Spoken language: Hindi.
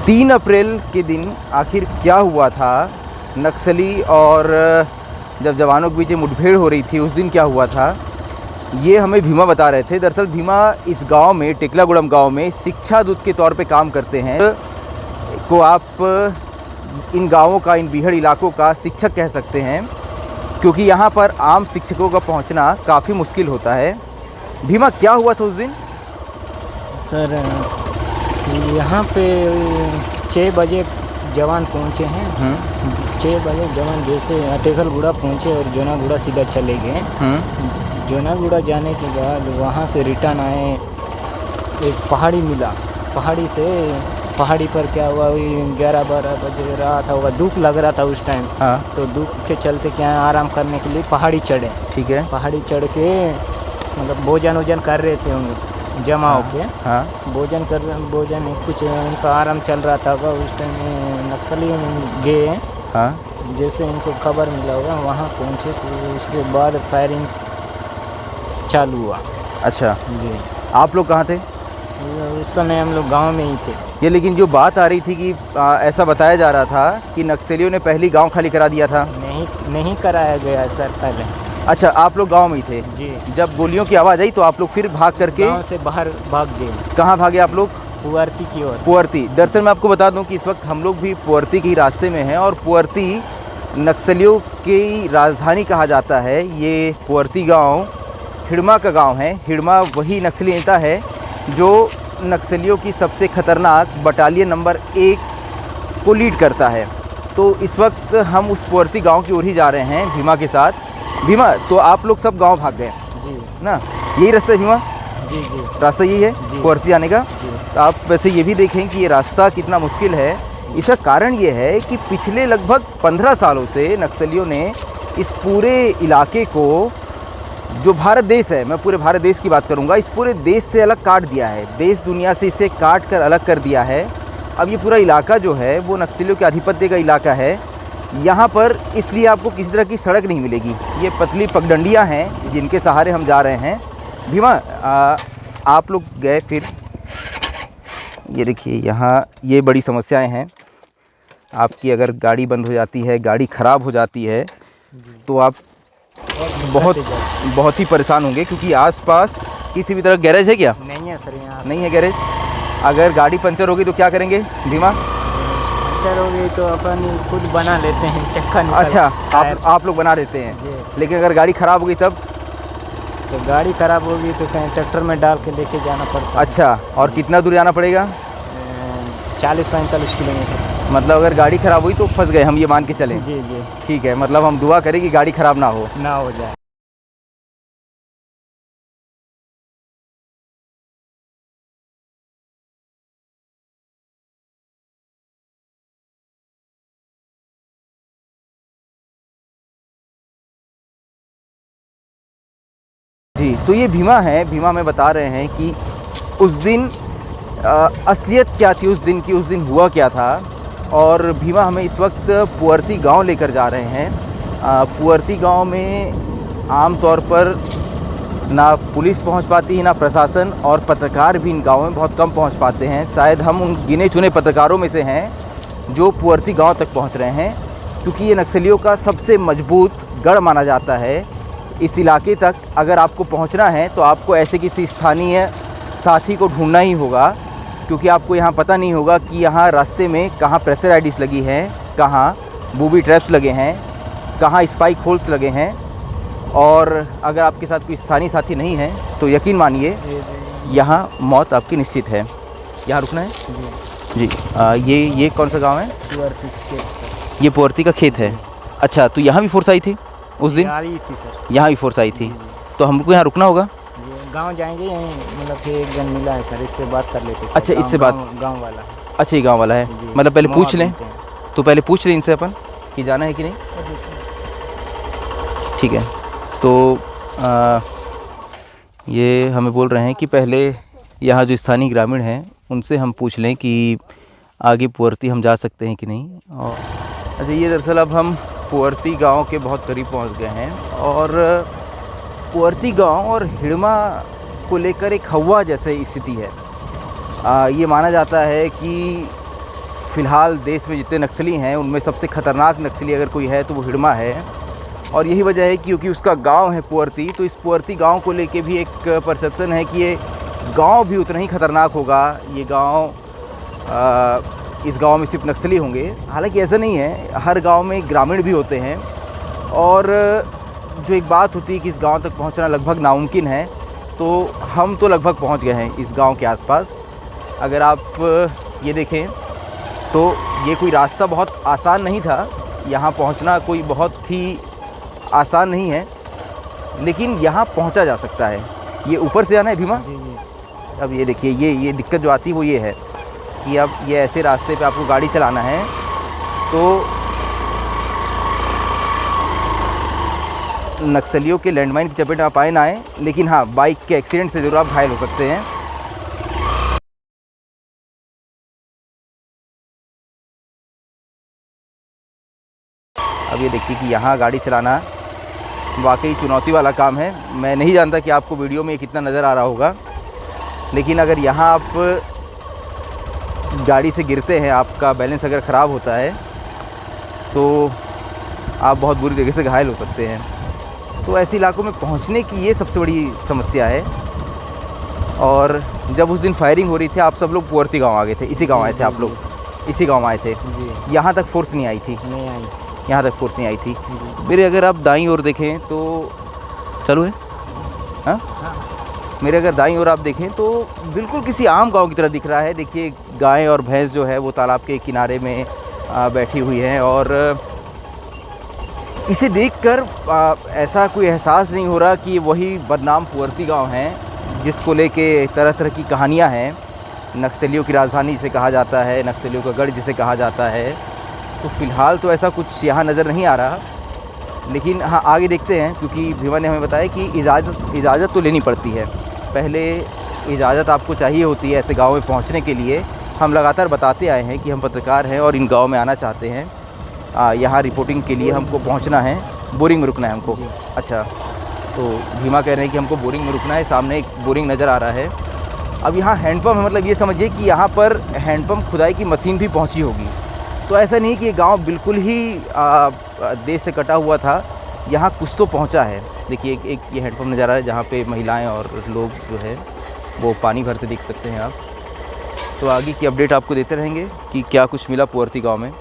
3 अप्रैल के दिन आखिर क्या हुआ था, नक्सली और जब जवानों के बीच मुठभेड़ हो रही थी उस दिन क्या हुआ था, ये हमें भीमा बता रहे थे। दरअसल भीमा इस गांव में, टेकलागुड़म गांव में शिक्षा दूत के तौर पे काम करते हैं। को आप इन गांवों का, इन बीहड़ इलाकों का शिक्षक कह सकते हैं, क्योंकि यहाँ पर आम शिक्षकों का पहुँचना काफ़ी मुश्किल होता है। भीमा, क्या हुआ था उस दिन? सर, यहाँ पे 6 बजे जवान पहुँचे हैं। 6 बजे जवान जैसे टेकलगुड़ा पहुँचे और जोनागुड़ा सीधा चले गए। जोनागुड़ा जाने के बाद वहाँ से रिटर्न आए, एक पहाड़ी मिला। पहाड़ी पर क्या हुआ, 11-12 बजे रहा था, वह धूप लग रहा था उस टाइम। हाँ। तो धूप के चलते क्या आराम करने के लिए पहाड़ी चढ़े। ठीक है। पहाड़ी चढ़ के मतलब भोजन कर रहे थे उन जमा होके। हाँ। भोजन कुछ उनका आराम चल रहा था। उस टाइम नक्सली गए। हाँ। जैसे इनको खबर मिला होगा वहाँ पहुँचे, तो उसके बाद फायरिंग चालू हुआ। अच्छा जी। आप लोग कहाँ थे? उस समय हम लोग गांव में ही थे। ये लेकिन जो बात आ रही थी कि ऐसा बताया जा रहा था कि नक्सलियों ने पहली गांव खाली करा दिया था। नहीं कराया गया सर पहले। अच्छा, आप लोग गांव में ही थे? जी। जब गोलियों की आवाज़ आई तो आप लोग फिर भाग करके गांव से बाहर भाग गए। कहाँ भागे आप लोग? पुअर्ती की ओर। पुअर्ती। दरअसल मैं आपको बता दूं कि इस वक्त हम लोग भी पुअर्ती के रास्ते में हैं और पुअर्ती नक्सलियों की राजधानी कहा जाता है। ये पुअर्ती गांव हिड़मा का गांव है। हिड़मा वही नक्सली नेता है जो नक्सलियों की सबसे खतरनाक बटालियन नंबर 1 को लीड करता है। तो इस वक्त हम उस पुअर्ती गांव की ओर ही जा रहे हैं भीमा के साथ। भीमा, तो आप लोग सब गांव भाग गए? जी। ना, यही रास्ता है भीमा? जी जी, रास्ता यही है पुअर्ती आने का? जी। तो आप वैसे ये भी देखें कि ये रास्ता कितना मुश्किल है। इसका कारण ये है कि पिछले लगभग 15 सालों से नक्सलियों ने इस पूरे इलाके को, जो भारत देश है, मैं पूरे भारत देश की बात करूंगा, इस पूरे देश से अलग काट दिया है। देश दुनिया से इसे काट कर अलग कर दिया है। अब ये पूरा इलाका जो है वो नक्सलियों के आधिपत्य का इलाका है। यहाँ पर इसलिए आपको किसी तरह की सड़क नहीं मिलेगी। ये पतली पगडंडियाँ हैं जिनके सहारे हम जा रहे हैं। भीमा, आप लोग गए फिर? ये देखिए, यहाँ ये बड़ी समस्याएं हैं। आपकी अगर गाड़ी बंद हो जाती है, गाड़ी ख़राब हो जाती है, तो आप बहुत ही परेशान होंगे, क्योंकि आसपास किसी भी तरह गैरेज है क्या? नहीं है सर, यहाँ नहीं है गैरेज। अगर गाड़ी पंचर होगी तो क्या करेंगे भीमा? पंचर हो गई तो अपन खुद बना लेते हैं, चक्का निकाल। अच्छा, आप लोग बना देते हैं। लेकिन अगर गाड़ी ख़राब हो गई तब? तो गाड़ी ख़राब होगी तो कहीं ट्रैक्टर में डाल के लेके जाना पड़ता है। अच्छा, और कितना दूर जाना पड़ेगा? 40-45 किलोमीटर। मतलब अगर गाड़ी ख़राब हुई तो फंस गए हम, ये मान के चलें? जी जी। ठीक है, मतलब हम दुआ करें कि गाड़ी ख़राब ना हो जाए। जी। तो ये भीमा है। भीमा में बता रहे हैं कि उस दिन असलियत क्या थी, उस दिन की, उस दिन हुआ क्या था। और भीमा हमें इस वक्त पुअर्ती गांव लेकर जा रहे हैं। पुअर्ती गांव में आम तौर पर ना पुलिस पहुंच पाती है, ना प्रशासन, और पत्रकार भी इन गाँवों में बहुत कम पहुंच पाते हैं। शायद हम उन गिने चुने पत्रकारों में से हैं जो पुअर्ती गांव तक पहुंच रहे हैं, क्योंकि ये नक्सलियों का सबसे मजबूत गढ़ माना जाता है। इस इलाके तक अगर आपको पहुंचना है तो आपको ऐसे किसी स्थानीय साथी को ढूंढना ही होगा, क्योंकि आपको यहाँ पता नहीं होगा कि यहाँ रास्ते में कहाँ प्रेशर आइडिस लगी हैं, कहाँ बूबी ट्रैप्स लगे हैं, कहाँ स्पाइक होल्स लगे हैं। और अगर आपके साथ कोई स्थानीय साथी नहीं है तो यकीन मानिए यहाँ मौत आपकी निश्चित है। यहाँ रुकना है जी। ये कौन सा गाँव है? पुअर्ती खेत। ये पुअर्ती का खेत है। अच्छा, तो यहाँ भी फोर्स आई थी उस दिन? आई थी सर, यहाँ भी फोर्स आई थी। तो हमको यहाँ रुकना होगा? गांव जाएंगे, मतलब कि एक जन मिला है सर, इससे बात कर लेते हैं। अच्छा, इससे बात? गांव वाला। अच्छा, ये गांव वाला है। मतलब पहले पूछ लें, तो पहले पूछ लें इनसे अपन कि जाना है कि नहीं। ठीक है। तो ये हमें बोल रहे हैं कि पहले यहाँ जो स्थानीय ग्रामीण हैं उनसे हम पूछ लें कि आगे पुअर्ती हम जा सकते हैं कि नहीं। और अच्छा, ये दरअसल अब हम पुअर्ती गांव के बहुत करीब पहुंच गए हैं और पुअर्ती गांव और हिड़मा को लेकर एक हवा जैसे स्थिति है। ये माना जाता है कि फ़िलहाल देश में जितने नक्सली हैं उनमें सबसे ख़तरनाक नक्सली अगर कोई है तो वो हिड़मा है। और यही वजह है क्योंकि उसका गांव है पुअर्ती, तो इस पुअर्ती गांव को लेके भी एक परसेप्शन है कि ये गांव भी उतना ही ख़तरनाक होगा। ये गांव इस गांव में सिर्फ नक्सली होंगे, हालांकि ऐसा नहीं है, हर गांव में ग्रामीण भी होते हैं। और जो एक बात होती है कि इस गांव तक पहुंचना लगभग नामुमकिन है, तो हम तो लगभग पहुंच गए हैं इस गांव के आसपास। अगर आप ये देखें तो ये कोई रास्ता बहुत आसान नहीं था, यहाँ पहुंचना कोई बहुत ही आसान नहीं है, लेकिन यहाँ पहुंचा जा सकता है। ये ऊपर से आना है भीमा। जी जी। अब ये देखिए, ये दिक्कत जो आती है वो ये है कि अब ये ऐसे रास्ते पे आपको गाड़ी चलाना है तो नक्सलियों के लैंडमाइन की चपेट में आप आए ना आए, लेकिन हाँ बाइक के एक्सीडेंट से ज़रूर आप घायल हो सकते हैं। अब ये देखिए कि यहाँ गाड़ी चलाना वाकई चुनौती वाला काम है। मैं नहीं जानता कि आपको वीडियो में ये कितना नज़र आ रहा होगा, लेकिन अगर यहाँ आप गाड़ी से गिरते हैं, आपका बैलेंस अगर ख़राब होता है तो आप बहुत बुरी तरीके से घायल हो सकते हैं। तो ऐसे इलाकों में पहुँचने की ये सबसे बड़ी समस्या है। और जब उस दिन फायरिंग हो रही थी आप सब लोग पुअर्ती गाँव आ गए थे, इसी गाँव आए थे आप लोग, इसी गाँव आए थे जी। यहाँ तक फोर्स नहीं आई थी, नहीं आई। यहाँ तक फोर्स नहीं आई थी। मेरे अगर आप दाईं ओर देखें तो चलो है हाँ, मेरे अगर दाईं ओर आप देखें तो बिल्कुल किसी आम गांव की तरह दिख रहा है। देखिए गाय और भैंस जो है वो तालाब के किनारे में बैठी हुई हैं, और इसे देखकर ऐसा कोई एहसास नहीं हो रहा कि वही बदनाम पुअर्ती गांव है जिसको लेके तरह तरह की कहानियाँ हैं। नक्सलियों की राजधानी जिसे कहा जाता है, नक्सलियों का गढ़ जिसे कहा जाता है। तो फ़िलहाल तो ऐसा कुछ यहाँ नज़र नहीं आ रहा, लेकिन हाँ आगे देखते हैं, क्योंकि भीमा ने हमें बताया कि इजाज़त तो लेनी पड़ती है। पहले इजाज़त आपको चाहिए होती है ऐसे गाँव में पहुँचने के लिए। हम लगातार बताते आए हैं कि हम पत्रकार हैं और इन गाँव में आना चाहते हैं, यहाँ रिपोर्टिंग के लिए हमको पहुँचना है, बोरिंग में रुकना है हमको। अच्छा, तो भीमा कह रहे हैं कि हमको बोरिंग में रुकना है, सामने एक बोरिंग नज़र आ रहा है। अब यहाँ हैंडपम्प है, मतलब ये समझिए कि यहाँ पर हैंडपम्प खुदाई की मशीन भी पहुँची होगी। तो ऐसा नहीं कि ये गांव बिल्कुल ही देश से कटा हुआ था, यहाँ कुछ तो पहुँचा है। देखिए एक ये हैंडपम्प नज़र आ रहा है जहाँ पे महिलाएं और लोग जो है वो पानी भरते देख सकते हैं आप। तो आगे की अपडेट आपको देते रहेंगे कि क्या कुछ मिला पुअर्ती गांव में।